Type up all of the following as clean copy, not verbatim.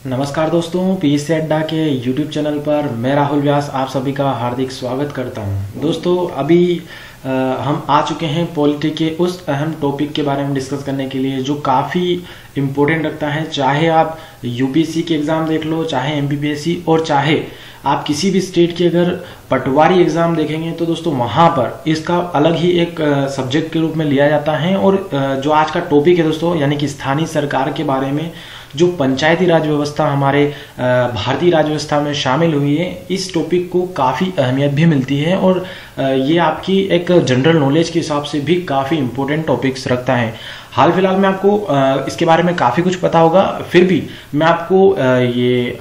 नमस्कार दोस्तों, पीएससी अड्डा के YouTube चैनल पर मैं राहुल व्यास आप सभी का हार्दिक स्वागत करता हूं। दोस्तों अभी हम आ चुके हैं पॉलिटी के उस अहम टॉपिक के बारे में डिस्कस करने के लिए जो काफ़ी इम्पोर्टेंट रखता है। चाहे आप यूपीएससी के एग्ज़ाम देख लो, चाहे एमपीपीएससी, और चाहे आप किसी भी स्टेट की अगर पटवारी एग्ज़ाम देखेंगे तो दोस्तों वहाँ पर इसका अलग ही एक सब्जेक्ट के रूप में लिया जाता है। और जो आज का टॉपिक है दोस्तों, यानी कि स्थानीय सरकार के बारे में, जो पंचायती राज व्यवस्था हमारे भारतीय राज व्यवस्था में शामिल हुई है, इस टॉपिक को काफ़ी अहमियत भी मिलती है और ये आपकी एक जनरल नॉलेज के हिसाब से भी काफ़ी इंपॉर्टेंट टॉपिक्स रखता है। हाल फिलहाल में आपको इसके बारे में काफ़ी कुछ पता होगा, फिर भी मैं आपको ये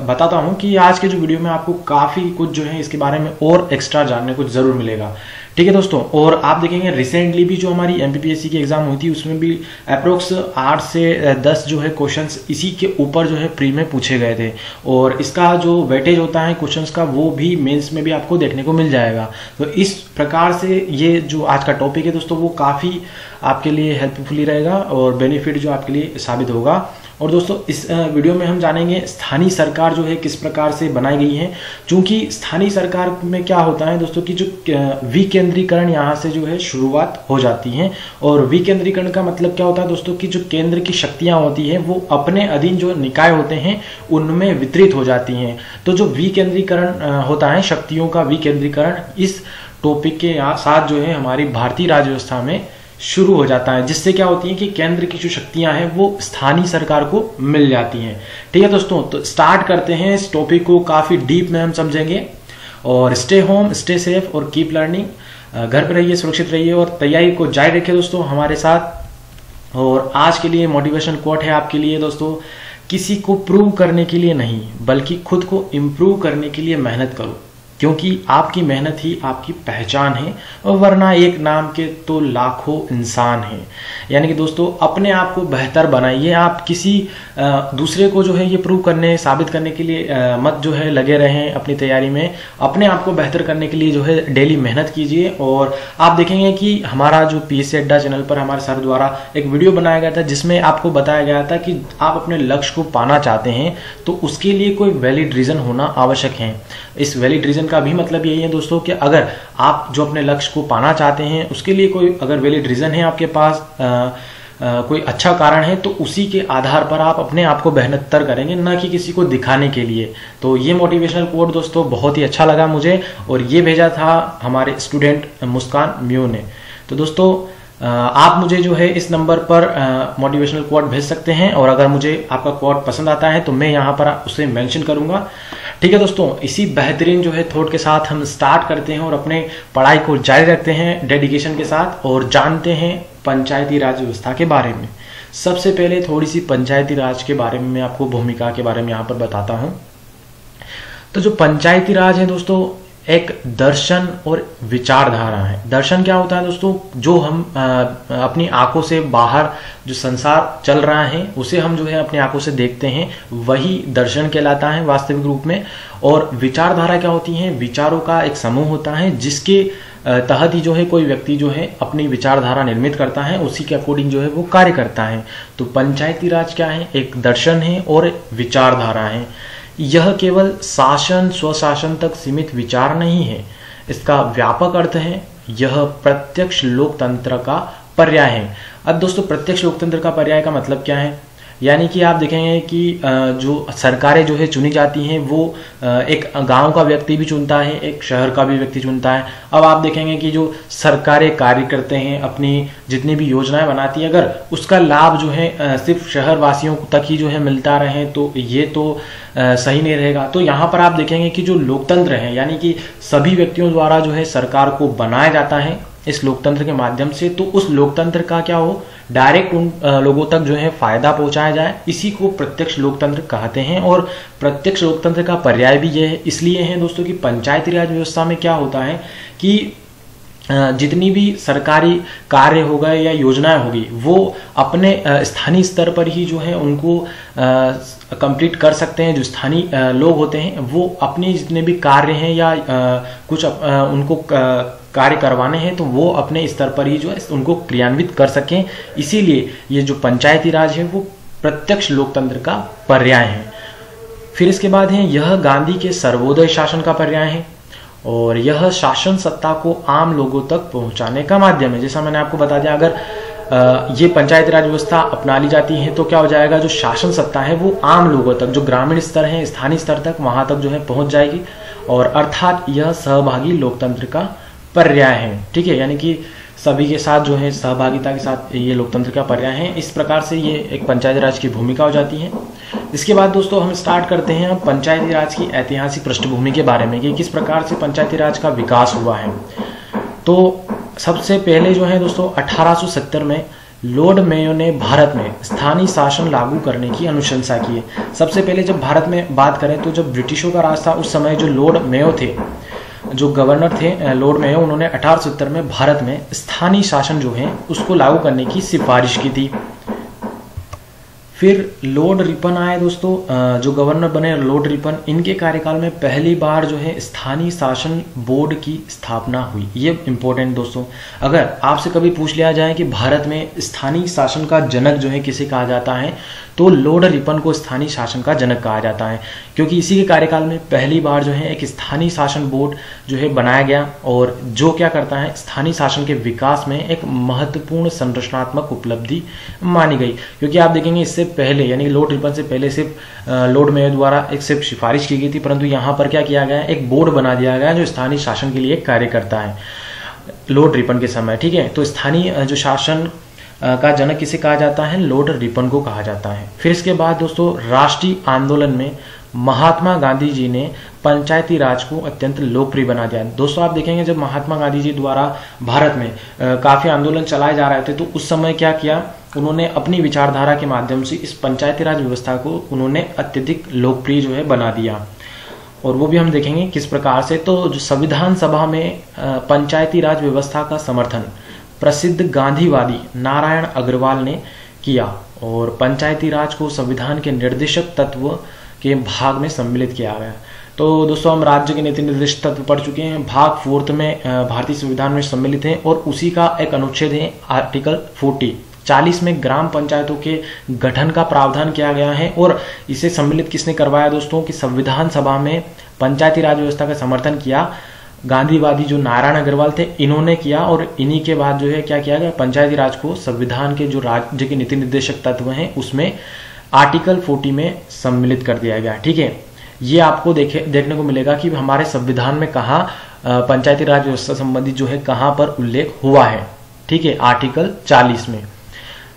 बताता हूँ कि आज के जो वीडियो में आपको काफ़ी कुछ जो है इसके बारे में और एक्स्ट्रा जानने को ज़रूर मिलेगा। ठीक है दोस्तों, और आप देखेंगे रिसेंटली भी जो हमारी एमपीपीएससी की एग्जाम हुई थी उसमें भी अप्रोक्स 8 से 10 जो है क्वेश्चंस इसी के ऊपर जो है प्री में पूछे गए थे, और इसका जो वेटेज होता है क्वेश्चंस का वो भी मेंस में भी आपको देखने को मिल जाएगा। तो इस प्रकार से ये जो आज का टॉपिक है दोस्तों वो काफ़ी आपके लिए हेल्पफुल रहेगा और बेनिफिट जो आपके लिए साबित होगा। और दोस्तों इस वीडियो में हम जानेंगे स्थानीय सरकार जो है किस प्रकार से बनाई गई है। क्योंकि स्थानीय सरकार में क्या होता है दोस्तों कि जो विकेंद्रीकरण यहाँ से जो है शुरुआत हो जाती है। और विकेंद्रीकरण का मतलब क्या होता है दोस्तों कि जो केंद्र की शक्तियाँ होती है वो अपने अधीन जो निकाय होते हैं उनमें वितरित हो जाती हैं। तो जो विकेंद्रीकरण होता है, शक्तियों का विकेंद्रीकरण, इस टॉपिक के साथ जो है हमारी भारतीय राज्य व्यवस्था में शुरू हो जाता है, जिससे क्या होती है कि केंद्र की जो शक्तियां हैं वो स्थानीय सरकार को मिल जाती हैं। ठीक है दोस्तों, तो स्टार्ट करते हैं इस टॉपिक को। काफी डीप में हम समझेंगे। और स्टे होम, स्टे सेफ और कीप लर्निंग। घर पे रहिए, सुरक्षित रहिए और तैयारी को जारी रखिए दोस्तों हमारे साथ। और आज के लिए मोटिवेशन कोट है आपके लिए दोस्तों, किसी को प्रूव करने के लिए नहीं बल्कि खुद को इम्प्रूव करने के लिए मेहनत करो, क्योंकि आपकी मेहनत ही आपकी पहचान है, और वरना एक नाम के तो लाखों इंसान हैं। यानी कि दोस्तों अपने आप को बेहतर बनाइए। आप किसी दूसरे को जो है ये प्रूव करने, साबित करने के लिए मत जो है लगे रहें अपनी तैयारी में। अपने आप को बेहतर करने के लिए जो है डेली मेहनत कीजिए। और आप देखेंगे कि हमारा जो पीएससी अड्डा चैनल पर हमारे सर द्वारा एक वीडियो बनाया गया था जिसमें आपको बताया गया था कि आप अपने लक्ष्य को पाना चाहते हैं तो उसके लिए कोई वैलिड रीजन होना आवश्यक है। इस वैलिड रीजन का भी मतलब यही है दोस्तों कि अगर आप जो अपने लक्ष्य को पाना चाहते हैं उसके लिए कोई अगर वैलिड रीजन है आपके पास, कोई अच्छा कारण है, तो उसी के आधार पर आप अपने आप को बेहतर करेंगे, ना कि किसी को दिखाने के लिए। तो ये मोटिवेशनल कोट दोस्तों बहुत ही अच्छा लगा मुझे, और ये भेजा था हमारे स्टूडेंट मुस्कान म्यू ने। तो दोस्तों आप मुझे जो है इस नंबर पर मोटिवेशनल कोट भेज सकते हैं, और अगर मुझे आपका कोट पसंद आता है तो मैं यहाँ पर उसे मेंशन करूंगा। ठीक है दोस्तों, इसी बेहतरीन जो है थॉट के साथ हम स्टार्ट करते हैं और अपने पढ़ाई को जारी रखते हैं डेडिकेशन के साथ, और जानते हैं पंचायती राज व्यवस्था के बारे में। सबसे पहले थोड़ी सी पंचायती राज के बारे में मैं आपको भूमिका के बारे में यहाँ पर बताता हूँ। तो जो पंचायती राज है दोस्तों एक दर्शन और विचारधारा है। दर्शन क्या होता है दोस्तों, जो हम अपनी आंखों से बाहर जो संसार चल रहा है उसे हम जो है अपनी आंखों से देखते हैं, वही दर्शन कहलाता है वास्तविक रूप में। और विचारधारा क्या होती है, विचारों का एक समूह होता है जिसके तहत ही जो है कोई व्यक्ति जो है अपनी विचारधारा निर्मित करता है, उसी के अकॉर्डिंग जो है वो कार्य करता है। तो पंचायती राज क्या है, एक दर्शन है और विचारधारा है। यह केवल शासन स्वशासन तक सीमित विचार नहीं है, इसका व्यापक अर्थ है यह प्रत्यक्ष लोकतंत्र का पर्याय है। अब दोस्तों प्रत्यक्ष लोकतंत्र का पर्याय का मतलब क्या है, यानी कि आप देखेंगे कि जो सरकारें जो है चुनी जाती हैं वो एक गांव का व्यक्ति भी चुनता है, एक शहर का भी व्यक्ति चुनता है। अब आप देखेंगे कि जो सरकारें कार्य करते हैं, अपनी जितनी भी योजनाएं बनाती है, अगर उसका लाभ जो है सिर्फ शहर वासियों तक ही जो है मिलता रहे तो ये तो सही नहीं रहेगा। तो यहाँ पर आप देखेंगे कि जो लोकतंत्र है, यानी कि सभी व्यक्तियों द्वारा जो है सरकार को बनाया जाता है इस लोकतंत्र के माध्यम से, तो उस लोकतंत्र का क्या हो, डायरेक्ट उन लोगों तक जो है फायदा पहुंचाया जाए, इसी को प्रत्यक्ष लोकतंत्र कहते हैं। और प्रत्यक्ष लोकतंत्र का पर्याय भी ये है, इसलिए है दोस्तों कि पंचायती राज व्यवस्था में क्या होता है कि जितनी भी सरकारी कार्य होगा या योजनाएं होगी वो अपने स्थानीय स्तर पर ही जो है उनको कंप्लीट कर सकते हैं। जो स्थानीय लोग होते हैं वो अपने जितने भी कार्य हैं या कुछ उनको कार्य करवाने हैं तो वो अपने स्तर पर ही जो है उनको क्रियान्वित कर सकें। इसीलिए ये जो पंचायती राज है वो प्रत्यक्ष लोकतंत्र का पर्याय है। फिर इसके बाद है यह गांधी के सर्वोदय शासन का पर्याय है और यह शासन सत्ता को आम लोगों तक पहुंचाने का माध्यम है। जैसा मैंने आपको बता दिया, अगर ये पंचायती राज व्यवस्था अपना ली जाती है तो क्या हो जाएगा, जो शासन सत्ता है वो आम लोगों तक, जो ग्रामीण स्तर है, स्थानीय स्तर तक, वहां तक जो है पहुंच जाएगी और अर्थात यह सहभागी लोकतंत्र का पर्याय है। ठीक है, यानी कि सभी के साथ जो है सहभागिता के साथ ये लोकतंत्र का पर्याय है। इस प्रकार से ये एक पंचायती राज की भूमिका हो जाती है। इसके बाद दोस्तों हम स्टार्ट करते हैं अब पंचायती राज की ऐतिहासिक पृष्ठभूमि के बारे में कि किस प्रकार से पंचायती राज का विकास हुआ है। तो सबसे पहले जो है दोस्तों 1870 में लॉर्ड मेयो ने भारत में स्थानीय शासन लागू करने की अनुशंसा की है। सबसे पहले जब भारत में बात करें तो जब ब्रिटिशों का राज था उस समय जो लॉर्ड मेयो थे, जो गवर्नर थे लॉर्ड मेयो, उन्होंने 1870 में भारत में स्थानीय शासन जो है उसको लागू करने की सिफारिश की थी। फिर लॉर्ड रिपन आए दोस्तों, जो गवर्नर बने लॉर्ड रिपन, इनके कार्यकाल में पहली बार जो है स्थानीय शासन बोर्ड की स्थापना हुई। ये इंपॉर्टेंट दोस्तों, अगर आपसे कभी पूछ लिया जाए कि भारत में स्थानीय शासन का जनक जो है किसे कहा जाता है, तो लॉर्ड रिपन को स्थानीय शासन का जनक कहा जाता है, क्योंकि इसी के कार्यकाल में पहली बार जो है एक स्थानीय शासन बोर्ड जो है बनाया गया और जो क्या करता है, स्थानीय शासन के विकास में एक महत्वपूर्ण संरचनात्मक उपलब्धि मानी गई। क्योंकि आप देखेंगे इससे पहले, यानी लॉर्ड रिपन से पहले सिर्फ लॉर्ड मेयो द्वारा एक सिर्फ सिफारिश की गई थी, परंतु यहाँ पर क्या किया गया, एक बोर्ड बना दिया गया जो स्थानीय शासन के लिए कार्य करता है लॉर्ड रिपन के समय। ठीक है, तो स्थानीय जो शासन का जनक किसे कहा जाता है, लॉर्ड रिपन को कहा जाता है। फिर इसके बाद दोस्तों राष्ट्रीय आंदोलन में महात्मा गांधी जी ने पंचायती राज को अत्यंत लोकप्रिय बना दिया। दोस्तों आप देखेंगे जब महात्मा गांधी जी द्वारा भारत में काफी आंदोलन चलाए जा रहे थे तो उस समय क्या किया, उन्होंने अपनी विचारधारा के माध्यम से इस पंचायती राज व्यवस्था को उन्होंने अत्यधिक लोकप्रिय जो है बना दिया और वो भी हम देखेंगे किस प्रकार से। तो जो संविधान सभा में पंचायती राज व्यवस्था का समर्थन प्रसिद्ध गांधीवादी नारायण अग्रवाल ने किया और पंचायती राज को संविधान के निर्देशक तत्व के भाग में सम्मिलित किया गया। तो दोस्तों हम राज्य के नीति निर्देशक तत्व पढ़ चुके हैं, भाग 4 में भारतीय संविधान में सम्मिलित है और उसी का एक अनुच्छेद है आर्टिकल 40 में ग्राम पंचायतों के गठन का प्रावधान किया गया है और इसे सम्मिलित किसने करवाया दोस्तों, कि संविधान सभा में पंचायती राज व्यवस्था का समर्थन किया गांधीवादी जो नारायण अग्रवाल थे, इन्होंने किया और इन्हीं के बाद जो है क्या किया गया, पंचायती राज को संविधान के जो राज्य के नीति निर्देशक तत्व हैं उसमें आर्टिकल 40 में सम्मिलित कर दिया गया। ठीक है, ये आपको देखने को मिलेगा कि हमारे संविधान में कहाँ पंचायती राज व्यवस्था संबंधित जो है कहाँ पर उल्लेख हुआ है। ठीक है, आर्टिकल 40 में।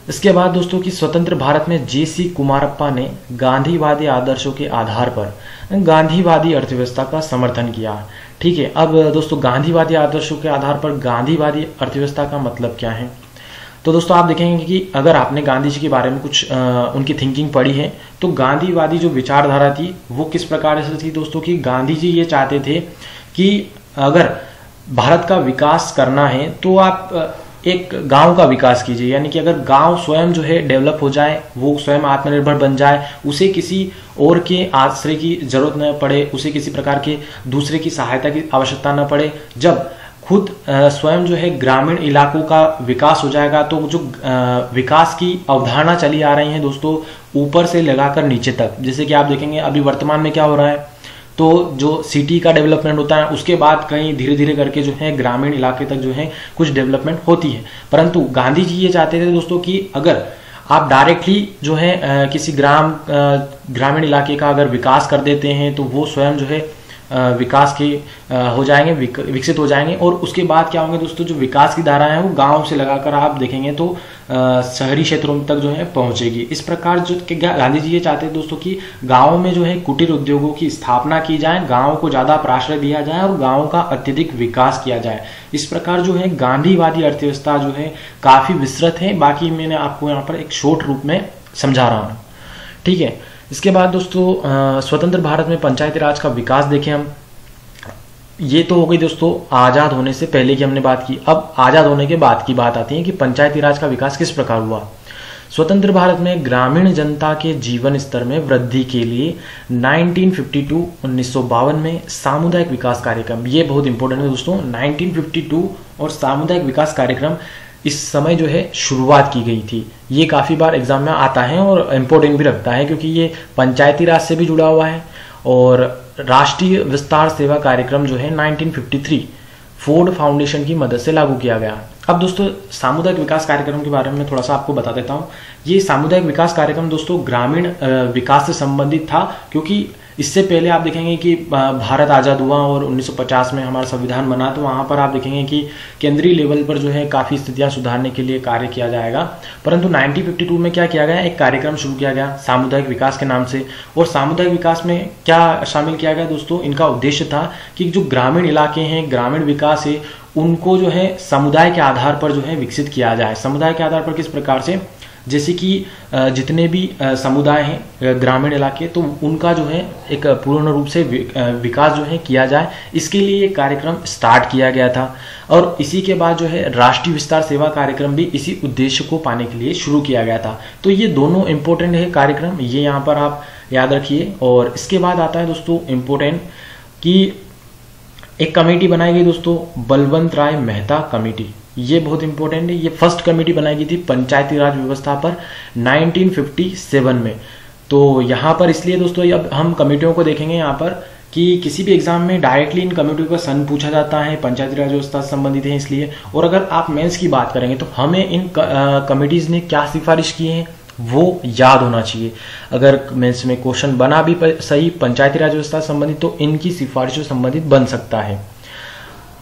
इसके बाद दोस्तों कि स्वतंत्र भारत में जे.सी. कुमारप्पा ने गांधीवादी आदर्शों के आधार पर गांधीवादी अर्थव्यवस्था का समर्थन किया। ठीक है, अब दोस्तों गांधीवादी आदर्शों के आधार पर गांधीवादी अर्थव्यवस्था का मतलब क्या है, तो दोस्तों आप देखेंगे कि अगर आपने गांधी जी के बारे में कुछ उनकी थिंकिंग पढ़ी है तो गांधीवादी जो विचारधारा थी वो किस प्रकार से थी दोस्तों, कि गांधी जी ये चाहते थे कि अगर भारत का विकास करना है तो आप एक गांव का विकास कीजिए, यानी कि अगर गांव स्वयं जो है डेवलप हो जाए, वो स्वयं आत्मनिर्भर बन जाए, उसे किसी और के आश्रय की जरूरत न पड़े, उसे किसी प्रकार के दूसरे की सहायता की आवश्यकता न पड़े। जब खुद स्वयं जो है ग्रामीण इलाकों का विकास हो जाएगा तो जो विकास की अवधारणा चली आ रही है दोस्तों ऊपर से लगाकर नीचे तक, जैसे कि आप देखेंगे अभी वर्तमान में क्या हो रहा है, तो जो सिटी का डेवलपमेंट होता है उसके बाद कहीं धीरे धीरे करके जो है ग्रामीण इलाके तक जो है कुछ डेवलपमेंट होती है। परंतु गांधी जी ये चाहते थे दोस्तों कि अगर आप डायरेक्टली जो है किसी ग्रामीण इलाके का अगर विकास कर देते हैं तो वो स्वयं जो है विकास के हो जाएंगे, विकसित हो जाएंगे और उसके बाद क्या होंगे दोस्तों, जो विकास की धारा है वो गांव से लगाकर आप देखेंगे तो शहरी क्षेत्रों तक जो है पहुंचेगी। इस प्रकार जो गांधी जी ये चाहते हैं दोस्तों कि गांव में जो है कुटीर उद्योगों की स्थापना की जाए, गांव को ज्यादा प्राश्रय दिया जाए और गांव का अत्यधिक विकास किया जाए। इस प्रकार जो है गांधीवादी अर्थव्यवस्था जो है काफी विस्तृत है, बाकी मैंने आपको यहाँ पर एक शॉर्ट रूप में समझा रहा हूँ। ठीक है, इसके बाद दोस्तों स्वतंत्र भारत में पंचायती राज का विकास देखें हम, ये तो हो गई दोस्तों आजाद होने से पहले की हमने बात की। अब आजाद होने के बाद की बात आती है कि पंचायती राज का विकास किस प्रकार हुआ। स्वतंत्र भारत में ग्रामीण जनता के जीवन स्तर में वृद्धि के लिए 1952 में सामुदायिक विकास कार्यक्रम, ये बहुत इंपॉर्टेंट है दोस्तों, 1952 और सामुदायिक विकास कार्यक्रम इस समय जो है शुरुआत की गई थी। ये काफ़ी बार एग्जाम में आता है और इम्पोर्टेंट भी रखता है, क्योंकि ये पंचायती राज से भी जुड़ा हुआ है। और राष्ट्रीय विस्तार सेवा कार्यक्रम जो है 1953 फोर्ड फाउंडेशन की मदद से लागू किया गया। अब दोस्तों सामुदायिक विकास कार्यक्रम के बारे में थोड़ा सा आपको बता देता हूँ। ये सामुदायिक विकास कार्यक्रम दोस्तों ग्रामीण विकास से संबंधित था, क्योंकि इससे पहले आप देखेंगे कि भारत आज़ाद हुआ और 1950 में हमारा संविधान बना, तो वहाँ पर आप देखेंगे कि केंद्रीय लेवल पर जो है काफ़ी स्थितियाँ सुधारने के लिए कार्य किया जाएगा। परंतु 1952 में क्या किया गया, एक कार्यक्रम शुरू किया गया सामुदायिक विकास के नाम से। और सामुदायिक विकास में क्या शामिल किया गया दोस्तों, इनका उद्देश्य था कि जो ग्रामीण इलाके हैं, ग्रामीण विकास है, उनको जो है समुदाय के आधार पर जो है विकसित किया जाए। समुदाय के आधार पर किस प्रकार से, जैसे कि जितने भी समुदाय हैं ग्रामीण इलाके, तो उनका जो है एक पूर्ण रूप से विकास जो है किया जाए, इसके लिए ये कार्यक्रम स्टार्ट किया गया था। और इसी के बाद जो है राष्ट्रीय विस्तार सेवा कार्यक्रम भी इसी उद्देश्य को पाने के लिए शुरू किया गया था। तो ये दोनों इंपॉर्टेंट है कार्यक्रम, ये यहाँ पर आप याद रखिए। और इसके बाद आता है दोस्तों इम्पोर्टेंट कि एक कमेटी बनाई गई दोस्तों, बलवंत राय मेहता कमेटी। ये बहुत इंपॉर्टेंट है। ये फर्स्ट कमेटी बनाई गई थी पंचायती राज व्यवस्था पर 1957 में। तो यहाँ पर इसलिए दोस्तों अब हम कमेटियों को देखेंगे यहाँ पर कि किसी भी एग्जाम में डायरेक्टली इन कमेटियों का सन पूछा जाता है, पंचायती राज व्यवस्था से संबंधित है इसलिए। और अगर आप मेंस की बात करेंगे तो हमें इन कमेटीज ने क्या सिफारिश की है वो याद होना चाहिए। अगर मेंस में क्वेश्चन बना भी सही पंचायती राज व्यवस्था से संबंधित, तो इनकी सिफारिशों से संबंधित बन सकता है।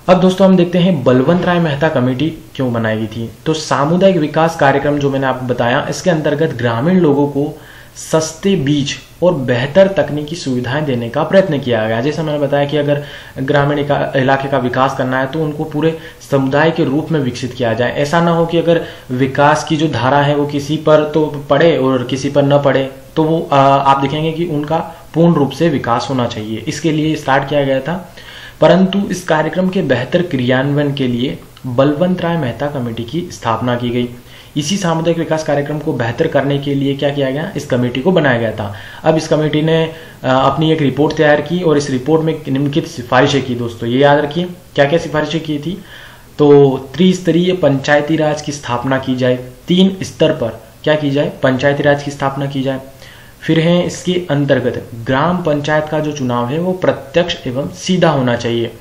अब दोस्तों हम देखते हैं बलवंत राय मेहता कमेटी क्यों बनाई गई थी। तो सामुदायिक विकास कार्यक्रम जो मैंने आपको बताया, इसके अंतर्गत ग्रामीण लोगों को सस्ते बीज और बेहतर तकनीकी सुविधाएं देने का प्रयत्न किया गया। जैसे मैंने बताया कि अगर ग्रामीण इलाके का विकास करना है तो उनको पूरे समुदाय के रूप में विकसित किया जाए। ऐसा ना हो कि अगर विकास की जो धारा है वो किसी पर तो पड़े और किसी पर न पड़े, तो वो आप देखेंगे कि उनका पूर्ण रूप से विकास होना चाहिए। इसके लिए स्टार्ट किया गया था। परंतु इस कार्यक्रम के बेहतर क्रियान्वयन के लिए बलवंत राय मेहता कमेटी की स्थापना की गई। इसी सामुदायिक विकास कार्यक्रम को बेहतर करने के लिए क्या किया गया, इस कमेटी को बनाया गया था। अब इस कमेटी ने अपनी एक रिपोर्ट तैयार की और इस रिपोर्ट में निम्नलिखित सिफारिशें की। दोस्तों ये याद रखिए क्या क्या सिफारिशें की थी। तो त्रिस्तरीय पंचायती राज की स्थापना की जाए, 3 स्तर पर क्या की जाए, पंचायती राज की स्थापना की जाए। फिर है इसके अंतर्गत ग्राम पंचायत का जो चुनाव है वो प्रत्यक्ष एवं सीधा होना चाहिए।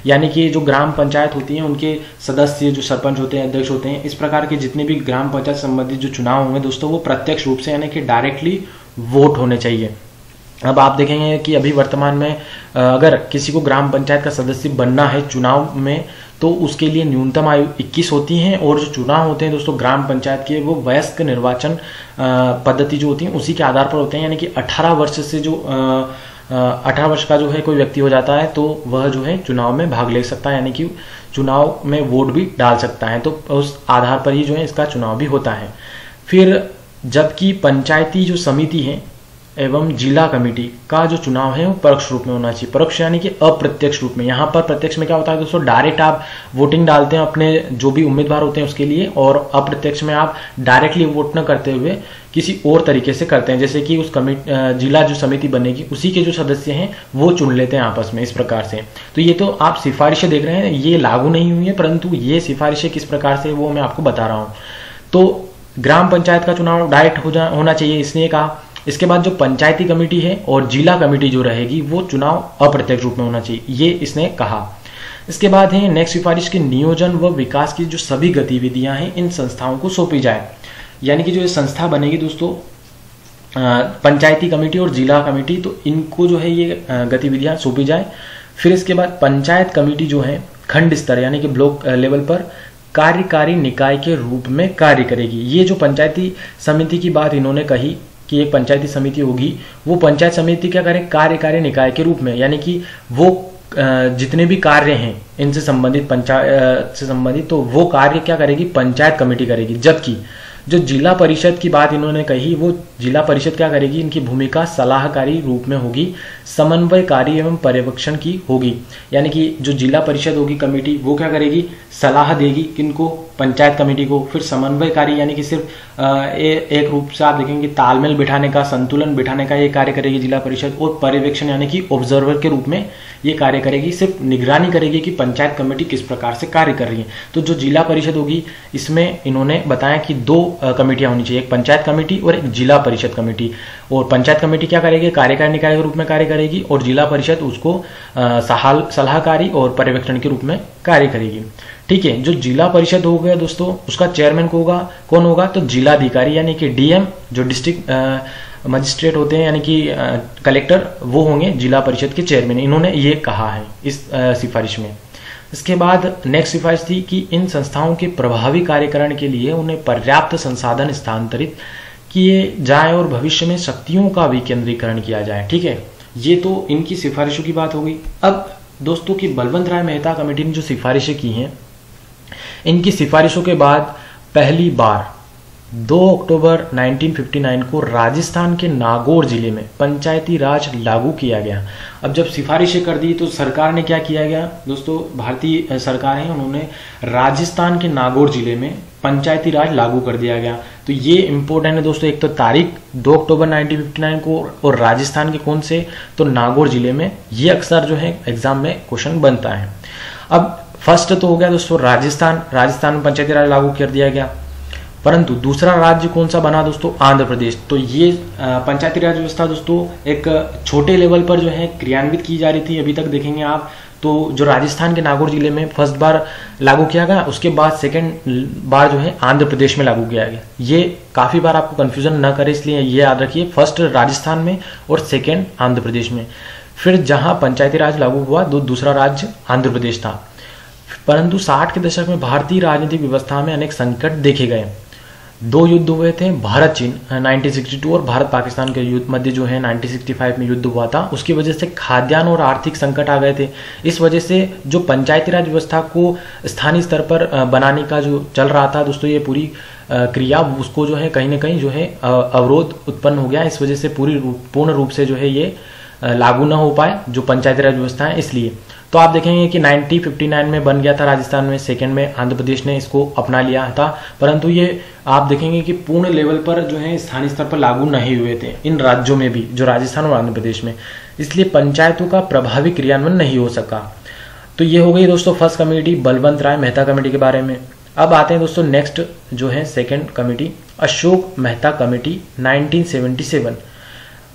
यानी कि जो ग्राम पंचायत होती है उनके सदस्य, जो सरपंच होते हैं, अध्यक्ष होते हैं, इस प्रकार के जितने भी ग्राम पंचायत संबंधित जो चुनाव होंगे दोस्तों, वो प्रत्यक्ष रूप से यानी कि डायरेक्टली वोट होने चाहिए। अब आप देखेंगे कि अभी वर्तमान में अगर किसी को ग्राम पंचायत का सदस्य बनना है चुनाव में, तो उसके लिए न्यूनतम आयु 21 होती है। और जो चुनाव होते हैं दोस्तों ग्राम पंचायत के, वो वयस्क निर्वाचन पद्धति जो होती है उसी के आधार पर होते हैं। यानी कि 18 वर्ष से जो 18 वर्ष का जो है कोई व्यक्ति हो जाता है तो वह जो है चुनाव में भाग ले सकता है, यानी कि चुनाव में वोट भी डाल सकता है। तो उस आधार पर ही जो है इसका चुनाव भी होता है। फिर जबकि पंचायती जो समिति है एवं जिला कमेटी का जो चुनाव है वो परोक्ष रूप में होना चाहिए। परोक्ष यानी कि अप्रत्यक्ष रूप में। यहाँ पर प्रत्यक्ष में क्या होता है दोस्तों, डायरेक्ट आप वोटिंग डालते हैं अपने जो भी उम्मीदवार होते हैं उसके लिए, और अप्रत्यक्ष में आप डायरेक्टली वोट न करते हुए किसी और तरीके से करते हैं। जैसे कि उस जिला जो समिति बनेगी उसी के जो सदस्य हैं वो चुन लेते हैं आपस में, इस प्रकार से। तो ये तो आप सिफारिशें देख रहे हैं, ये लागू नहीं हुई है, परंतु ये सिफारिशें किस प्रकार से वो मैं आपको बता रहा हूँ। तो ग्राम पंचायत का चुनाव डायरेक्ट होना चाहिए, इसने कहा। इसके बाद जो पंचायती कमेटी है और जिला कमेटी जो रहेगी वो चुनाव अप्रत्यक्ष रूप में होना चाहिए, ये इसने कहा। इसके बाद है नेक्स्ट सिफारिश के नियोजन व विकास की जो सभी गतिविधियां हैं इन संस्थाओं को सौंपी जाए। यानी कि जो ये संस्था बनेगी दोस्तों पंचायती कमेटी और जिला कमेटी, तो इनको जो है ये गतिविधियां सौंपी जाए। फिर इसके बाद पंचायत कमेटी जो है खंड स्तर यानी कि ब्लॉक लेवल पर कार्यकारी निकाय के रूप में कार्य करेगी। ये जो पंचायती समिति की बात इन्होंने कही कि एक पंचायती समिति होगी, वो पंचायत समिति क्या करे, कार्यकारी निकाय के रूप में, यानी कि वो जितने भी कार्य हैं इनसे संबंधित, पंचायत से संबंधित, तो वो कार्य क्या करेगी, पंचायत कमेटी करेगी। जबकि जो जिला परिषद की बात इन्होंने कही, वो जिला परिषद क्या करेगी, इनकी भूमिका सलाहकारी रूप में होगी, समन्वयकारी एवं पर्यवेक्षण की होगी। यानी कि जो जिला परिषद होगी कमेटी, वो क्या करेगी, सलाह देगी किनको, पंचायत कमेटी को, फिर समन्वयकारी यानी कि सिर्फ एक रूप से आप देखेंगे तालमेल बिठाने का, संतुलन बिठाने का ये कार्य करेगी जिला परिषद, और पर्यवेक्षण यानी कि ऑब्जर्वर के रूप में ये कार्य करेगी, सिर्फ निगरानी करेगी कि पंचायत कमेटी किस प्रकार से कार्य कर रही है। तो जो जिला परिषद होगी इसमें इन्होंने बताया कि 2 कमेटियां होनी चाहिए, एक पंचायत कमेटी और एक जिला परिषद कमेटी। और पंचायत कमेटी क्या करेगी, कार्यकारी निकाय के रूप में कार्य करेगी, और जिला परिषद उसको सलाहकारी और पर्यवेक्षण के रूप में कार्य करेगी। ठीक है, जो जिला परिषद हो गया दोस्तों, उसका चेयरमैन कौन होगा, तो जिलाधिकारी यानी कि डीएम, जो डिस्ट्रिक्ट मजिस्ट्रेट होते हैं यानी कि कलेक्टर, वो होंगे जिला परिषद के चेयरमैन। इन्होंने ये कहा है इस सिफारिश में। इसके बाद नेक्स्ट सिफारिश थी कि इन संस्थाओं के प्रभावी कार्यकरण के लिए उन्हें पर्याप्त संसाधन स्थानांतरित किए जाए और भविष्य में शक्तियों का विकेंद्रीकरण किया जाए। ठीक है, ये तो इनकी सिफारिशों की बात हो गई। अब दोस्तों की बलवंत राय मेहता कमेटी ने जो सिफारिशें की हैं, इनकी सिफारिशों के बाद पहली बार 2 अक्टूबर 1959 को राजस्थान के नागौर जिले में पंचायती राज लागू किया गया। अब जब सिफारिशें कर दी तो सरकार ने क्या किया गया दोस्तों, भारतीय सरकार है, उन्होंने राजस्थान के नागौर जिले में पंचायती राज लागू कर दिया गया। तो ये इंपॉर्टेंट है दोस्तों, एक तो तारीख 2 अक्टूबर 1959 को, और राजस्थान के कौन से, तो नागौर जिले में। ये अक्सर जो है एग्जाम में क्वेश्चन बनता है। अब फर्स्ट तो हो गया दोस्तों राजस्थान में पंचायती राज लागू कर दिया गया, परंतु दूसरा राज्य कौन सा बना दोस्तों, आंध्र प्रदेश। तो ये पंचायती राज व्यवस्था दोस्तों एक छोटे लेवल पर जो है क्रियान्वित की जा रही थी अभी तक देखेंगे आप। तो जो राजस्थान के नागौर जिले में फर्स्ट बार लागू किया गया, उसके बाद सेकंड बार जो है आंध्र प्रदेश में लागू किया गया। ये काफी बार आपको कंफ्यूजन न करे, इसलिए ये याद रखिए, फर्स्ट राजस्थान में और सेकंड आंध्र प्रदेश में। फिर जहां पंचायती राज लागू हुआ दूसरा राज्य आंध्र प्रदेश था। परंतु 60 के दशक में भारतीय राजनीतिक व्यवस्था में अनेक संकट देखे गए। 2 युद्ध हुए थे, भारत चीन 1962 और भारत पाकिस्तान के युद्ध मध्य जो है 1965 में युद्ध हुआ था। उसकी वजह से खाद्यान्न और आर्थिक संकट आ गए थे। इस वजह से जो पंचायती राज व्यवस्था को स्थानीय स्तर पर बनाने का जो चल रहा था दोस्तों, ये पूरी क्रिया उसको जो है कहीं ना कहीं जो है अवरोध उत्पन्न हो गया। इस वजह से पूर्ण रूप से जो है ये लागू ना हो पाए जो पंचायती राज व्यवस्था है। इसलिए तो आप देखेंगे कि 1959 में बन गया था राजस्थान में, सेकंड में आंध्र प्रदेश ने इसको अपना लिया था, परंतु ये आप देखेंगे कि पूर्ण लेवल पर जो है स्थानीय स्तर पर लागू नहीं हुए थे इन राज्यों में भी, जो राजस्थान और आंध्र प्रदेश में। इसलिए पंचायतों का प्रभावी क्रियान्वयन नहीं हो सका। तो ये हो गई दोस्तों फर्स्ट कमेटी, बलवंत राय मेहता कमेटी के बारे में। अब आते हैं दोस्तों नेक्स्ट जो है second committee, Ashok Mehta committee 1977।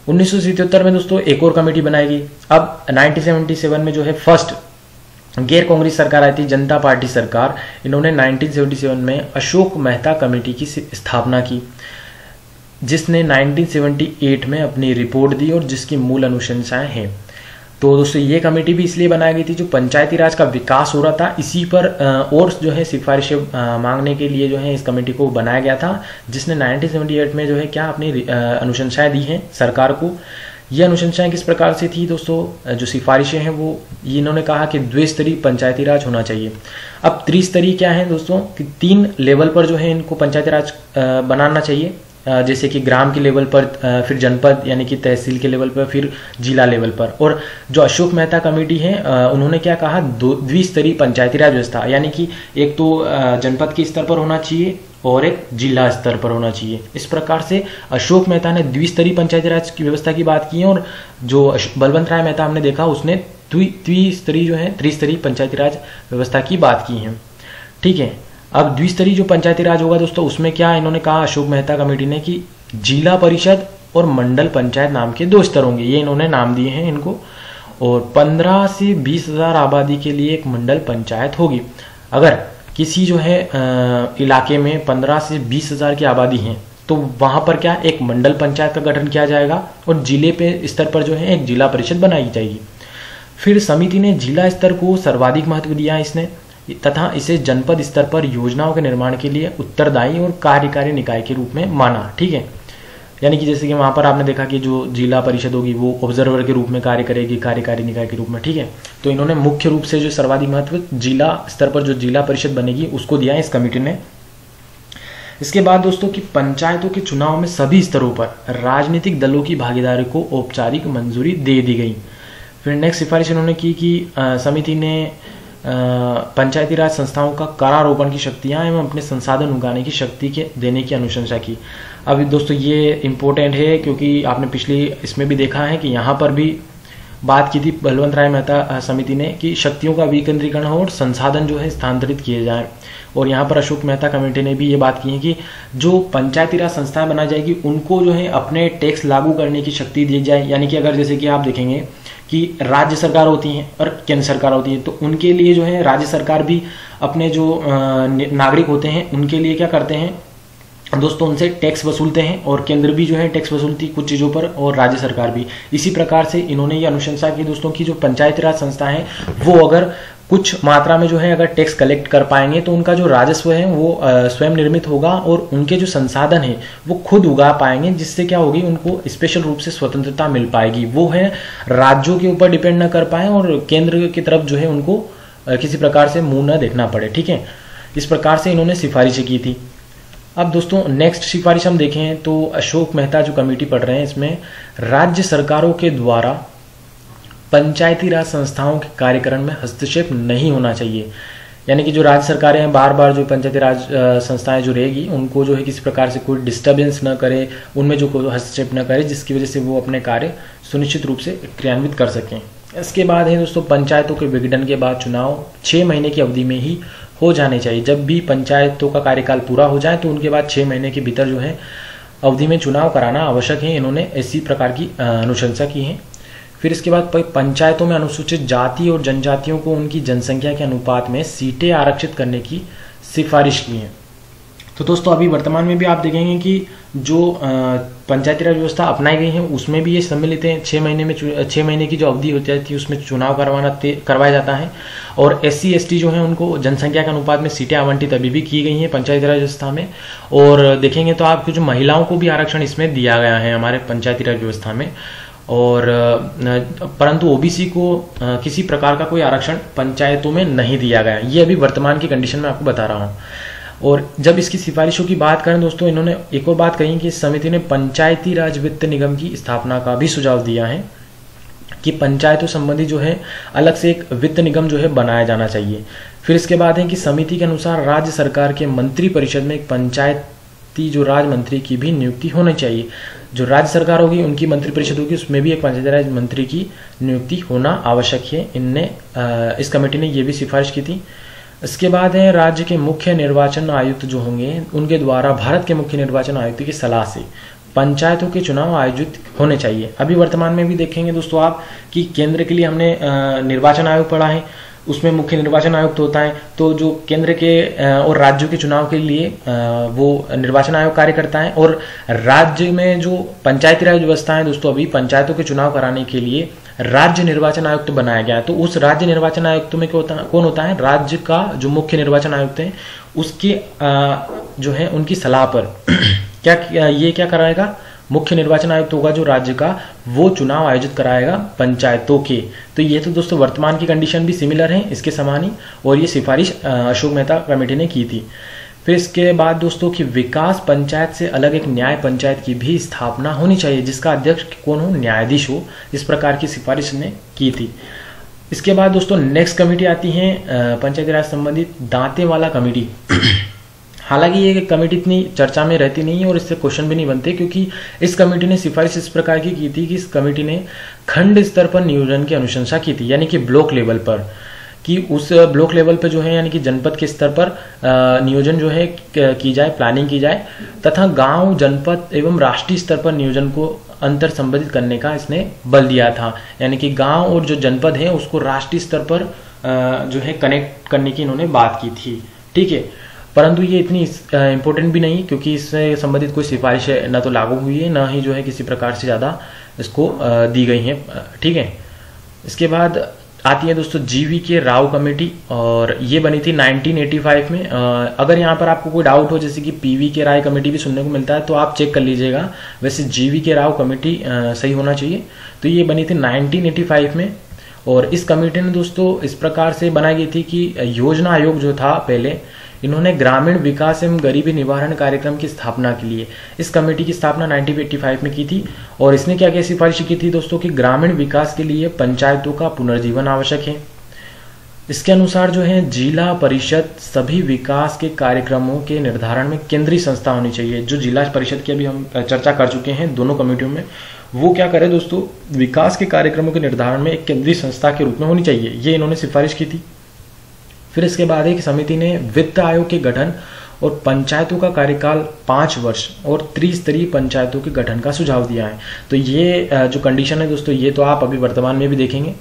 1977 में दोस्तों एक और कमेटी बनाएगी। अब 1977 में जो है फर्स्ट गैर कांग्रेस सरकार आई थी, जनता पार्टी सरकार। इन्होंने 1977 में अशोक मेहता कमेटी की स्थापना की, जिसने 1978 में अपनी रिपोर्ट दी और जिसकी मूल अनुशंसाएं हैं। तो दोस्तों ये कमेटी भी इसलिए बनाई गई थी, जो पंचायती राज का विकास हो रहा था, इसी पर और जो है सिफारिशें मांगने के लिए जो है इस कमेटी को बनाया गया था, जिसने 1978 में जो है क्या अपनी अनुशंसाएं दी हैं सरकार को। ये अनुशंसाएं किस प्रकार से थी दोस्तों, जो सिफारिशें हैं वो इन्होंने कहा कि द्विस्तरीय पंचायती राज होना चाहिए। अब त्रिस्तरीय क्या है दोस्तों, कि 3 लेवल पर जो है इनको पंचायती राज बनाना चाहिए, जैसे कि ग्राम के लेवल पर, फिर जनपद यानी कि तहसील के लेवल पर, फिर जिला लेवल पर। और जो अशोक मेहता कमेटी है उन्होंने क्या कहा, द्विस्तरीय पंचायती राज व्यवस्था, यानी कि एक तो जनपद के स्तर पर होना चाहिए और एक जिला स्तर पर होना चाहिए। इस प्रकार से अशोक मेहता ने द्विस्तरीय पंचायती राज की व्यवस्था की बात की है, और जो बलवंत राय मेहता हमने देखा उसने त्रिस्तरीय जो है त्रिस्तरीय पंचायती राज व्यवस्था की बात की है। ठीक है, अब द्विस्तरीय जो पंचायती राज होगा दोस्तों, उसमें क्या इन्होंने कहा अशोक मेहता कमेटी ने कि जिला परिषद और मंडल पंचायत नाम के 2 स्तर होंगे, ये इन्होंने नाम दिए हैं इनको। और 15 से 20 हजार आबादी के लिए एक मंडल पंचायत होगी। अगर किसी जो है इलाके में 15 से 20 हजार की आबादी है तो वहां पर क्या एक मंडल पंचायत का गठन किया जाएगा, और जिले पे स्तर पर जो है एक जिला परिषद बनाई जाएगी। फिर समिति ने जिला स्तर को सर्वाधिक महत्व दिया इसने, तथा इसे जनपद स्तर पर योजनाओं के निर्माण के लिए उत्तरदायी और कार्यकारी निकाय के रूप में माना। ठीक है, यानी कि जैसे कि वहां पर आपने देखा कि जो जिला परिषद होगी वो ऑब्जर्वर के रूप में कार्य करेगी, कार्यकारी निकाय के रूप में। ठीक है, तो इन्होंने मुख्य रूप से जो सर्वाधिक महत्व जिला स्तर पर जो जिला परिषद बनेगी उसको दिया है इस कमेटी ने। इसके बाद दोस्तों की पंचायतों के चुनाव में सभी स्तरों पर राजनीतिक दलों की भागीदारी को औपचारिक मंजूरी दे दी गई। फिर नेक्स्ट सिफारिश इन्होंने की कि समिति ने पंचायती राज संस्थाओं का करारोपण की शक्तियां एवं अपने संसाधन उगाने की शक्ति के देने की अनुशंसा की। अब दोस्तों ये इम्पोर्टेंट है क्योंकि आपने पिछली इसमें भी देखा है कि यहाँ पर भी बात की थी बलवंत राय मेहता समिति ने कि शक्तियों का विकेंद्रीकरण हो और संसाधन जो है स्थानांतरित किए जाएं। और यहाँ पर अशोक मेहता कमेटी ने भी ये बात की है कि जो पंचायती राज संस्थाएं बनाई जाएगी उनको जो है अपने टैक्स लागू करने की शक्ति दी जाए। यानी कि अगर जैसे कि आप देखेंगे कि राज्य सरकार होती है और केंद्र सरकार होती है, तो उनके लिए जो है राज्य सरकार भी अपने जो नागरिक होते हैं उनके लिए क्या करते हैं दोस्तों, उनसे टैक्स वसूलते हैं और केंद्र भी जो है टैक्स वसूलती कुछ चीज़ों पर और राज्य सरकार भी। इसी प्रकार से इन्होंने ये अनुशंसा की दोस्तों की जो पंचायती राज संस्था है वो अगर कुछ मात्रा में जो है अगर टैक्स कलेक्ट कर पाएंगे तो उनका जो राजस्व है वो स्वयं निर्मित होगा और उनके जो संसाधन है वो खुद उगा पाएंगे, जिससे क्या होगी उनको स्पेशल रूप से स्वतंत्रता मिल पाएगी। वो है राज्यों के ऊपर डिपेंड न कर पाए और केंद्र की तरफ जो है उनको किसी प्रकार से मुंह न देखना पड़े। ठीक है, इस प्रकार से इन्होंने सिफारिशें की थी। अब दोस्तों नेक्स्ट सिफारिश हम देखें तो अशोक मेहता जो कमेटी पढ़ रहे हैं इसमें राज्य सरकारों के द्वारा पंचायती राज संस्थाओं के कार्यक्रम में हस्तक्षेप नहीं होना चाहिए। यानी कि जो राज्य सरकारें हैं बार बार जो पंचायती राज संस्थाएं जो रहेगी उनको जो है किसी प्रकार से कोई डिस्टर्बेंस न करे, उनमें जो कोई हस्तक्षेप न करे, जिसकी वजह से वो अपने कार्य सुनिश्चित रूप से क्रियान्वित कर सकें। इसके बाद है दोस्तों पंचायतों के विघटन के बाद चुनाव 6 महीने की अवधि में ही हो जाने चाहिए। जब भी पंचायतों का कार्यकाल पूरा हो जाए तो उनके बाद 6 महीने के भीतर जो है अवधि में चुनाव कराना आवश्यक है। इन्होंने इसी प्रकार की अनुशंसा की है। फिर इसके बाद पंचायतों में अनुसूचित जाति और जनजातियों को उनकी जनसंख्या के अनुपात में सीटें आरक्षित करने की सिफारिश की है। तो दोस्तों अभी वर्तमान में भी आप देखेंगे कि जो पंचायती राज व्यवस्था अपनाई गई है उसमें भी ये सम्मिलित है। 6 महीने की जो अवधि होती है उसमें चुनाव करवाया जाता है। और SC ST जो है उनको जनसंख्या के अनुपात में सीटें आवंटित अभी भी की गई हैं पंचायती राज व्यवस्था में। और देखेंगे तो आपको जो महिलाओं को भी आरक्षण इसमें दिया गया है हमारे पंचायती राज व्यवस्था में। और परंतु OBC को किसी प्रकार का कोई आरक्षण पंचायतों में नहीं दिया गया। ये अभी वर्तमान की कंडीशन में आपको बता रहा हूँ। और जब इसकी सिफारिशों की बात करें दोस्तों, इन्होंने एक और बात कही कि इस समिति ने पंचायती राज वित्त निगम की स्थापना का भी सुझाव दिया है कि पंचायतों संबंधी जो है अलग से एक वित्त निगम जो है बनाया जाना चाहिए। फिर इसके बाद है कि समिति के अनुसार राज्य सरकार के मंत्री परिषद में एक पंचायती जो राज मंत्री की भी नियुक्ति होनी चाहिए। जो राज्य सरकार होगी उनकी मंत्री परिषद होगी उसमें भी एक पंचायती राज मंत्री की नियुक्ति होना आवश्यक है। इस कमेटी ने ये भी सिफारिश की थी। इसके बाद है राज्य के मुख्य निर्वाचन आयुक्त जो होंगे उनके द्वारा भारत के मुख्य निर्वाचन आयुक्त की सलाह से पंचायतों के चुनाव आयोजित होने चाहिए। अभी वर्तमान में भी देखेंगे दोस्तों आप कि केंद्र के लिए हमने निर्वाचन आयोग पढ़ा है, उसमें मुख्य निर्वाचन आयुक्त होता है। तो जो केंद्र के और राज्यों के चुनाव के लिए वो निर्वाचन आयोग कार्य करता है। और राज्य में जो पंचायती राज व्यवस्था है दोस्तों, अभी पंचायतों के चुनाव कराने के लिए राज्य निर्वाचन आयुक्त बनाया गया है। तो उस राज्य निर्वाचन आयुक्त में कौन होता है? राज्य का जो मुख्य निर्वाचन आयुक्त है उसके जो है उनकी सलाह पर क्या कराएगा? मुख्य निर्वाचन आयुक्त होगा जो राज्य का, वो चुनाव आयोजित कराएगा पंचायतों के। तो ये तो दोस्तों वर्तमान की कंडीशन भी सिमिलर है इसके समान ही, और ये सिफारिश अशोक मेहता कमेटी ने की थी। फिर इसके बाद दोस्तों की विकास पंचायत से अलग एक न्याय पंचायत की भी स्थापना होनी चाहिए, जिसका अध्यक्ष कौन हो? न्यायाधीश हो। इस प्रकार की सिफारिश ने की थी। इसके बाद दोस्तों नेक्स्ट कमेटी आती है पंचायती राज संबंधित दांतेवाला कमेटी। हालांकि ये कमेटी इतनी चर्चा में रहती नहीं है और इससे क्वेश्चन भी नहीं बनते, क्योंकि इस कमेटी ने सिफारिश इस प्रकार की थी कि इस कमेटी ने खंड स्तर पर नियोजन की अनुशंसा की थी, यानी कि ब्लॉक लेवल पर, कि उस ब्लॉक लेवल पे जो है यानी कि जनपद के स्तर पर नियोजन जो है की जाए, प्लानिंग की जाए, तथा गांव, जनपद एवं राष्ट्रीय स्तर पर नियोजन को अंतर संबंधित करने का इसने बल दिया था। यानी कि गांव और जो जनपद है उसको राष्ट्रीय स्तर पर जो है कनेक्ट करने की इन्होंने बात की थी। ठीक है, परंतु ये इतनी इंपॉर्टेंट भी नहीं, क्योंकि इससे संबंधित कोई सिफारिश न तो लागू हुई है, न ही जो है किसी प्रकार से ज्यादा इसको दी गई है। ठीक है, इसके बाद आती है दोस्तों GV राव कमेटी, और ये बनी थी 1985 में। अगर यहाँ पर आपको कोई डाउट हो, जैसे कि PV राय कमेटी भी सुनने को मिलता है, तो आप चेक कर लीजिएगा। वैसे GV राव कमेटी सही होना चाहिए। तो ये बनी थी 1985 में, और इस कमेटी ने दोस्तों इस प्रकार से बनाई गई थी कि योजना आयोग जो था पहले, इन्होंने ग्रामीण विकास एवं गरीबी निवारण कार्यक्रम की स्थापना के लिए इस कमेटी की स्थापना 1985 में की थी। और इसने क्या क्या सिफारिश की थी दोस्तों कि ग्रामीण विकास के लिए पंचायतों का पुनर्जीवन आवश्यक है। इसके अनुसार जो है जिला परिषद सभी विकास के कार्यक्रमों के निर्धारण में केंद्रीय संस्था होनी चाहिए। जो जिला परिषद की अभी हम चर्चा कर चुके हैं दोनों कमेटियों में, वो क्या करे दोस्तों, विकास के कार्यक्रमों के निर्धारण में एक केंद्रीय संस्था के रूप में होनी चाहिए, ये इन्होंने सिफारिश की थी। फिर इसके बाद एक समिति ने वित्त आयोग के गठन और पंचायतों का कार्यकाल 5 वर्ष और त्रिस्तरीय पंचायतों के गठन का सुझाव दिया है। तो ये जो कंडीशन है दोस्तों, ये तो आप अभी वर्तमान में भी देखेंगे।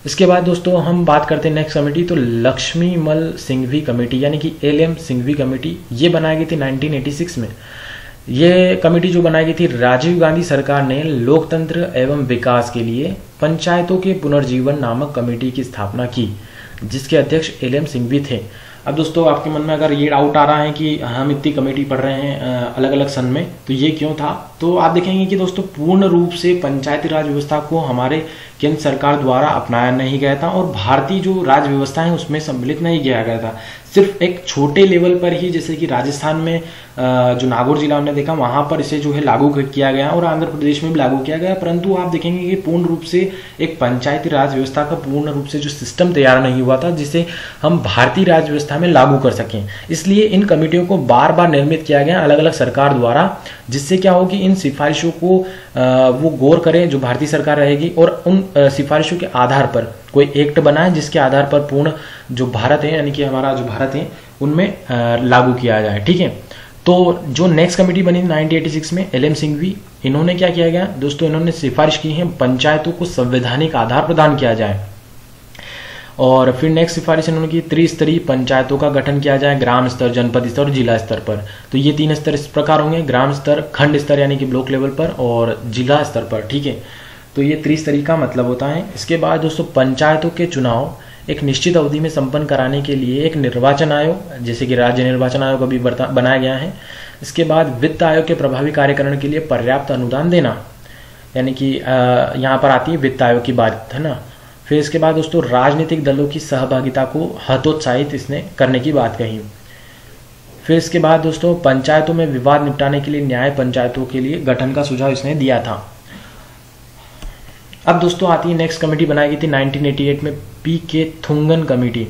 इसके बाद दोस्तों हम बात करते हैं नेक्स्ट कमेटी, तो लक्ष्मीमल सिंघवी कमेटी यानी कि एलएम सिंघवी कमेटी, ये बनाई गई थी 1986 में। ये कमेटी जो बनाई गई थी, राजीव गांधी सरकार ने लोकतंत्र एवं विकास के लिए पंचायतों के पुनर्जीवन नामक कमेटी की स्थापना की, जिसके अध्यक्ष एलएम सिंघवी थे। अब दोस्तों आपके मन में अगर ये डाउट आ रहा है कि हम इतनी कमेटी पढ़ रहे हैं अलग अलग सन में, तो ये क्यों था, तो आप देखेंगे कि दोस्तों पूर्ण रूप से पंचायती राज व्यवस्था को हमारे केंद्र सरकार द्वारा अपनाया नहीं गया था और भारतीय जो राज व्यवस्था है उसमें सम्मिलित नहीं किया गया था। सिर्फ एक छोटे लेवल पर ही, जैसे कि राजस्थान में जो नागौर जिला हमने देखा, वहां पर इसे जो है लागू किया गया और आंध्र प्रदेश में भी लागू किया गया, परंतु आप देखेंगे कि पूर्ण रूप से एक पंचायती राज व्यवस्था का पूर्ण रूप से जो सिस्टम तैयार नहीं हुआ था जिसे हम भारतीय राज व्यवस्था में लागू कर सकें। इसलिए इन कमेटियों को बार बार निर्मित किया गया अलग अलग सरकार द्वारा, जिससे क्या हो कि इन सिफारिशों को वो गौर करें जो भारतीय सरकार रहेगी और उन सिफारिशों के आधार पर कोई एक्ट बनाए जिसके आधार पर पूर्ण जो भारत है यानी कि हमारा जो भारत है उनमें लागू किया जाए। ठीक है, तो जो नेक्स्ट कमेटी बनी 1986 में एलएम सिंघवी, इन्होंने क्या किया गया दोस्तों, इन्होंने सिफारिश की है पंचायतों को संवैधानिक आधार प्रदान किया जाए। और फिर नेक्स्ट सिफारिश इन्होंने की त्रिस्तरीय पंचायतों का गठन किया जाए, ग्राम स्तर, जनपद स्तर और जिला स्तर पर। तो ये 3 स्तर इस प्रकार होंगे, ग्राम स्तर, खंड स्तर यानी कि ब्लॉक लेवल पर और जिला स्तर पर। ठीक है, तो ये त्रिस्तरीय का मतलब होता है। इसके बाद दोस्तों पंचायतों के चुनाव एक निश्चित अवधि में संपन्न कराने के लिए एक निर्वाचन आयोग, जैसे कि राज्य निर्वाचन आयोग अभी बनाया गया है। इसके बाद वित्त आयोग के प्रभावी कार्यकरण के लिए पर्याप्त अनुदान देना, यानी कि यहाँ पर आती है वित्त आयोग की बात, है ना। फिर इसके बाद दोस्तों राजनीतिक दलों की सहभागिता को हतोत्साहित इसने करने की बात कही। फिर इसके बाद दोस्तों पंचायतों में विवाद निपटाने के लिए न्याय पंचायतों के लिए गठन का सुझाव इसने दिया था। अब दोस्तों आती है नेक्स्ट कमेटी बनाई गई थी 1988 में, पी.के. थुंगन कमेटी।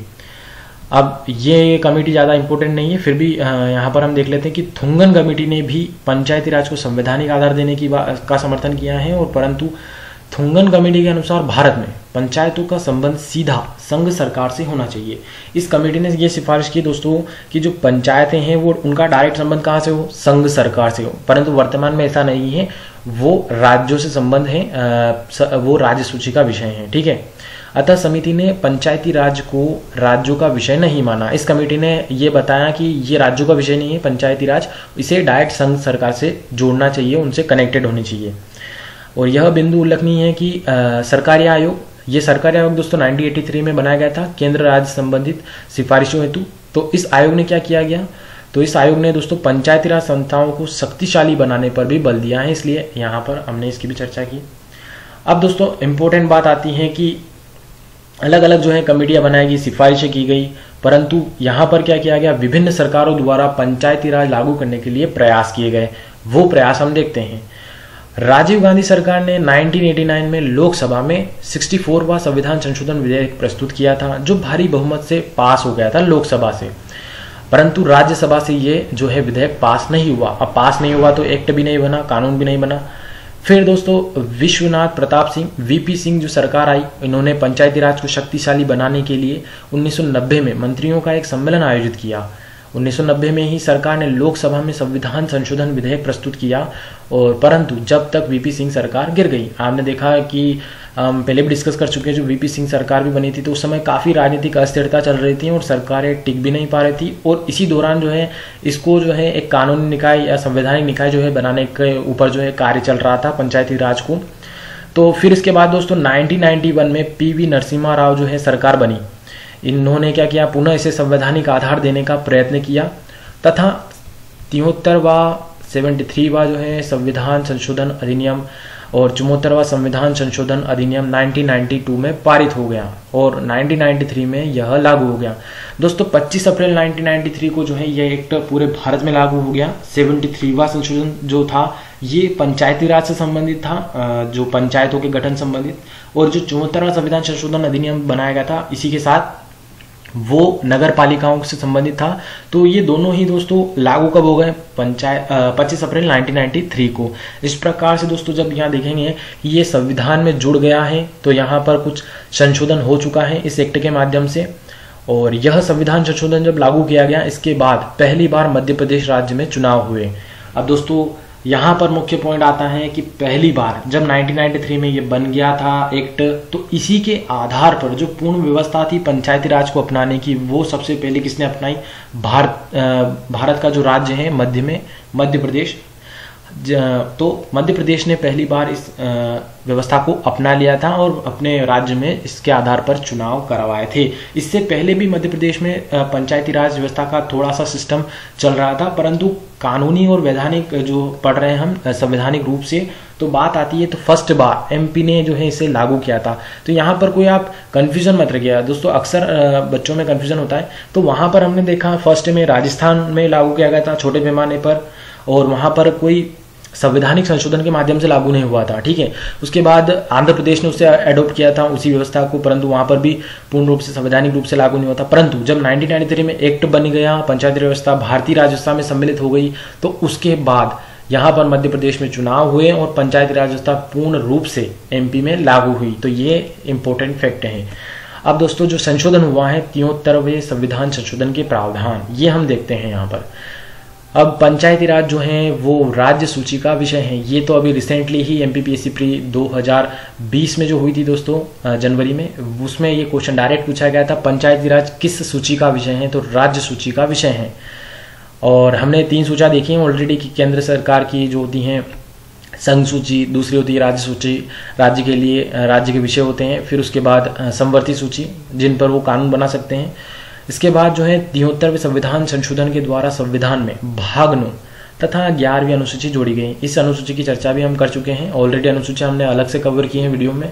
अब ये कमेटी ज़्यादा इंपॉर्टेंट नहीं है, फिर भी यहाँ पर हम देख लेते हैं कि थुंगन कमेटी ने भी पंचायती राज को संवैधानिक आधार देने का समर्थन किया है। और परंतु थुंगन कमेटी के अनुसार भारत में पंचायतों का संबंध सीधा संघ सरकार से होना चाहिए। इस कमेटी ने ये सिफारिश की दोस्तों कि जो पंचायतें हैं वो उनका डायरेक्ट संबंध कहाँ से हो, संघ सरकार से हो। परंतु वर्तमान में ऐसा नहीं है, वो राज्यों से संबंध है, वो राज्य सूची का विषय है। ठीक है, अतः समिति ने पंचायती राज को राज्यों का विषय नहीं माना। इस कमेटी ने ये बताया कि ये राज्यों का विषय नहीं है पंचायती राज, इसे डायरेक्ट संघ सरकार से जोड़ना चाहिए, उनसे कनेक्टेड होनी चाहिए। और यह बिंदु उल्लेखनीय है कि सरकारी आयोग, ये सरकारी आयोग दोस्तों 1983 में बनाया गया था केंद्र राज्य संबंधित सिफारिशों हेतु। तो इस आयोग ने क्या किया गया, तो इस आयोग ने दोस्तों पंचायती राज संस्थाओं को शक्तिशाली बनाने पर भी बल दिया है, इसलिए यहाँ पर हमने इसकी भी चर्चा की। अब दोस्तों इंपॉर्टेंट बात आती है कि अलग अलग जो है कमेटियां बनाई गई, सिफारिशें की गई, परंतु यहाँ पर क्या किया गया, विभिन्न सरकारों द्वारा पंचायती राज लागू करने के लिए प्रयास किए गए। वो प्रयास हम देखते हैं। राजीव गांधी सरकार ने 1989 में लोकसभा में 64वां संविधान संशोधन विधेयक प्रस्तुत किया था, जो भारी बहुमत से पास हो गया था लोकसभा से, परंतु राज्यसभा से ये जो है विधेयक पास नहीं हुआ। अब पास नहीं हुआ तो एक्ट भी नहीं बना, कानून भी नहीं बना। फिर दोस्तों विश्वनाथ प्रताप सिंह, वीपी सिंह जो सरकार आई, इन्होंने पंचायती राज को शक्तिशाली बनाने के लिए 1990 में मंत्रियों का एक सम्मेलन आयोजित किया। 1990 में ही सरकार ने लोकसभा में संविधान संशोधन विधेयक प्रस्तुत किया, और परंतु जब तक वीपी सिंह सरकार गिर गई। आपने देखा कि पहले भी डिस्कस कर चुके हैं, जो वीपी सिंह सरकार भी बनी थी तो उस समय काफ़ी राजनीतिक अस्थिरता चल रही थी और सरकारें टिक भी नहीं पा रही थी। और इसी दौरान जो है इसको जो है एक कानूनी निकाय या संवैधानिक निकाय जो है बनाने के ऊपर जो है कार्य चल रहा था पंचायती राज को। तो फिर इसके बाद दोस्तों 1991 में पीवी नरसिम्हा राव जो है सरकार बनी। इन्होंने क्या किया, पुनः इसे संवैधानिक आधार देने का प्रयत्न किया तथा 73वां जो है संविधान संशोधन अधिनियम और 74वां संविधान संशोधन अधिनियम 1992 में पारित हो गया और 1993 में यह लागू हो गया। दोस्तों 25 अप्रैल 1993 को जो है यह एक्ट पूरे भारत में लागू हो गया। 73वां संशोधन जो था ये पंचायती राज से संबंधित था, जो पंचायतों के गठन संबंधित, और जो 74वां संविधान संशोधन अधिनियम बनाया गया था इसी के साथ वो नगर पालिकाओं से संबंधित था। तो ये दोनों ही दोस्तों लागू कब हो गए? 25 अप्रैल 1993 को। इस प्रकार से दोस्तों जब यहाँ देखेंगे कि ये संविधान में जुड़ गया है तो यहाँ पर कुछ संशोधन हो चुका है इस एक्ट के माध्यम से। और यह संविधान संशोधन जब लागू किया गया, इसके बाद पहली बार मध्य प्रदेश राज्य में चुनाव हुए। अब दोस्तों यहाँ पर मुख्य पॉइंट आता है कि पहली बार जब 1993 में ये बन गया था एक्ट, तो इसी के आधार पर जो पूर्ण व्यवस्था थी पंचायती राज को अपनाने की, वो सबसे पहले किसने अपनाई? भारत का जो राज्य है मध्य प्रदेश, तो मध्य प्रदेश ने पहली बार इस व्यवस्था को अपना लिया था और अपने राज्य में इसके आधार पर चुनाव करवाए थे। इससे पहले भी मध्य प्रदेश में पंचायती राज व्यवस्था का थोड़ा सा सिस्टम चल रहा था, परंतु कानूनी और वैधानिक जो पढ़ रहे हैं हम संवैधानिक रूप से, तो बात आती है तो फर्स्ट बार एमपी ने जो है इसे लागू किया था। तो यहाँ पर कोई आप कंफ्यूजन मत रखिएगा दोस्तों, अक्सर बच्चों में कंफ्यूजन होता है। तो वहां पर हमने देखा फर्स्ट में राजस्थान में लागू किया गया था छोटे पैमाने पर, और वहां पर कोई संवैधानिक संशोधन के माध्यम से लागू नहीं हुआ था, ठीक है। उसके बाद आंध्र प्रदेश ने उसे अडॉप्ट किया था उसी व्यवस्था को, परंतु वहां पर भी पूर्ण रूप से संवैधानिक रूप से लागू नहीं हुआ था। परंतु जब 1993 में एक्ट बन गया, पंचायती व्यवस्था भारतीय राज व्यवस्था में सम्मिलित हो गई, तो उसके बाद यहाँ पर मध्य प्रदेश में चुनाव हुए और पंचायती राज व्यवस्था पूर्ण रूप से एमपी में लागू हुई। तो ये इंपॉर्टेंट फैक्ट है। अब दोस्तों जो संशोधन हुआ है 73वें संविधान संशोधन के प्रावधान, ये हम देखते हैं यहाँ पर। अब पंचायती राज जो है वो राज्य सूची का विषय है। ये तो अभी रिसेंटली ही एमपीपीएससी प्री 2020 में जो हुई थी दोस्तों जनवरी में, उसमें ये क्वेश्चन डायरेक्ट पूछा गया था पंचायती राज किस सूची का विषय है? तो राज्य सूची का विषय है। और हमने 3 सूचियां देखी हैं ऑलरेडी कि केंद्र सरकार की जो होती हैं संघ सूची, दूसरी होती है राज्य सूची, राज्य के लिए राज्य के विषय होते हैं, फिर उसके बाद समवर्ती सूची जिन पर वो कानून बना सकते हैं। इसके बाद जो है 73वें संविधान संशोधन के द्वारा संविधान में भाग 9 तथा 11वीं अनुसूची जोड़ी गई। इस अनुसूची की चर्चा भी हम कर चुके हैं ऑलरेडी, अनुसूची हमने अलग से कवर की है वीडियो में।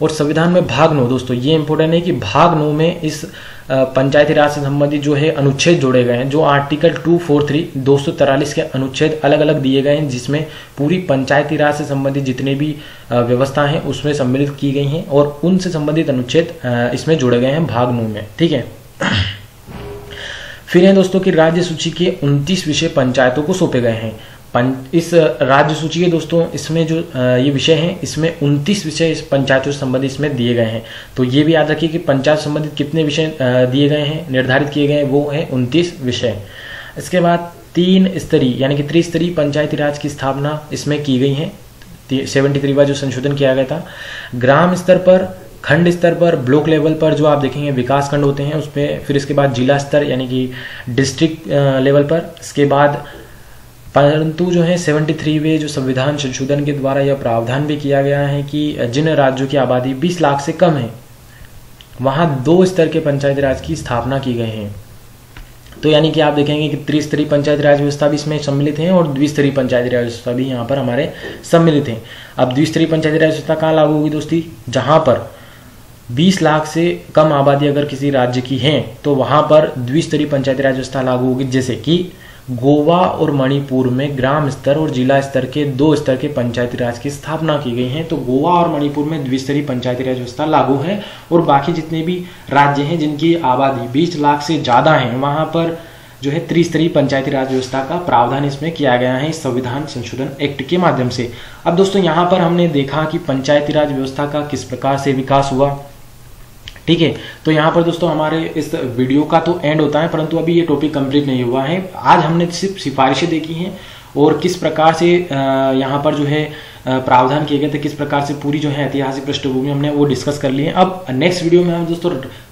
और संविधान में भाग 9 दोस्तों ये इंपॉर्टेंट है कि भाग 9 में इस पंचायती राज से संबंधित जो है अनुच्छेद जोड़े गए हैं, जो आर्टिकल 243 के अनुच्छेद अलग अलग दिए गए हैं, जिसमें पूरी पंचायती राज से संबंधित जितने भी व्यवस्था हैं उसमें सम्मिलित की गई हैं और उनसे संबंधित अनुच्छेद इसमें जोड़े गए हैं भाग 9 में, ठीक है। फिर है दोस्तों कि राज्य सूची के 29 विषय पंचायतों को सौंपे गए हैं। इस राज्य सूची के दोस्तों इसमें जो ये विषय हैं, इसमें 29 विषय इस पंचायतों से संबंधित इसमें दिए गए हैं। तो ये भी याद रखिए कि पंचायत से संबंधित कितने विषय दिए गए हैं, निर्धारित किए गए हैं, वो है 29 विषय। इसके बाद 3 स्तरीय यानी कि त्रिस्तरीय पंचायती राज की स्थापना इसमें की गई है। 73वां जो संशोधन किया गया था, ग्राम स्तर पर, खंड स्तर पर, ब्लॉक लेवल पर जो आप देखेंगे विकास खंड होते हैं उसमें, फिर इसके बाद जिला स्तर यानी कि डिस्ट्रिक्ट लेवल पर। इसके बाद परंतु जो है 73वें जो संविधान संशोधन के द्वारा यह प्रावधान भी किया गया है कि जिन राज्यों की आबादी 20 लाख से कम है वहां 2 स्तर के पंचायती राज की स्थापना की गई है। तो यानी कि आप देखेंगे कि त्रिस्तरीय पंचायती राज व्यवस्था भी इसमें सम्मिलित है और द्विस्तरीय पंचायती राज व्यवस्था भी यहाँ पर हमारे सम्मिलित है। अब द्विस्तरीय पंचायती राज व्यवस्था कहाँ लागू होगी दोस्ती? जहां पर 20 लाख से कम आबादी अगर किसी राज्य की है तो वहां पर द्विस्तरीय पंचायती राज व्यवस्था लागू होगी। जैसे कि गोवा और मणिपुर में ग्राम स्तर और जिला स्तर के 2 स्तर के पंचायती राज की स्थापना की गई है। तो गोवा और मणिपुर में द्विस्तरीय पंचायती राज व्यवस्था लागू है और बाकी जितने भी राज्य हैं जिनकी आबादी 20 लाख से ज्यादा है वहां पर जो है त्रिस्तरीय पंचायती राज व्यवस्था का प्रावधान इसमें किया गया है इस संविधान संशोधन एक्ट के माध्यम से। अब दोस्तों यहाँ पर हमने देखा कि पंचायती राज व्यवस्था का किस प्रकार से विकास हुआ, ठीक है। तो यहाँ पर दोस्तों हमारे इस वीडियो का तो एंड होता है, परंतु अभी ये टॉपिक कंप्लीट नहीं हुआ है। आज हमने सिर्फ सिफारिशें देखी हैं और किस प्रकार से यहाँ पर जो है प्रावधान किए गए थे, किस प्रकार से पूरी जो है ऐतिहासिक पृष्ठभूमि हमने वो डिस्कस कर ली है। अब नेक्स्ट वीडियो में हम दोस्तों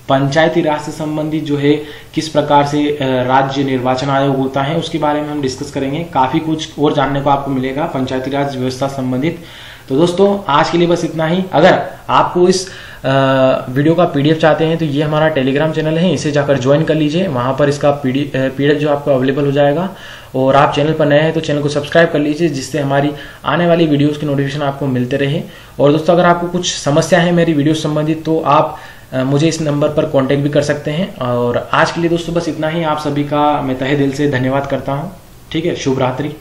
पंचायती राज से संबंधित जो है किस प्रकार से राज्य निर्वाचन आयोग होता है उसके बारे में हम डिस्कस करेंगे। काफी कुछ और जानने को आपको मिलेगा पंचायती राज व्यवस्था संबंधित। तो दोस्तों आज के लिए बस इतना ही। अगर आपको इस वीडियो का पीडीएफ चाहते हैं तो ये हमारा टेलीग्राम चैनल है, इसे जाकर ज्वाइन कर लीजिए। वहां पर इसका पीडीएफ जो आपको अवेलेबल हो जाएगा। और आप चैनल पर नए हैं तो चैनल को सब्सक्राइब कर लीजिए, जिससे हमारी आने वाली वीडियोस की नोटिफिकेशन आपको मिलते रहे। और दोस्तों अगर आपको कुछ समस्या है मेरी वीडियो संबंधित तो आप मुझे इस नंबर पर कांटेक्ट भी कर सकते हैं। और आज के लिए दोस्तों बस इतना ही। आप सभी का मैं तहे दिल से धन्यवाद करता हूँ। ठीक है, शुभ रात्रि।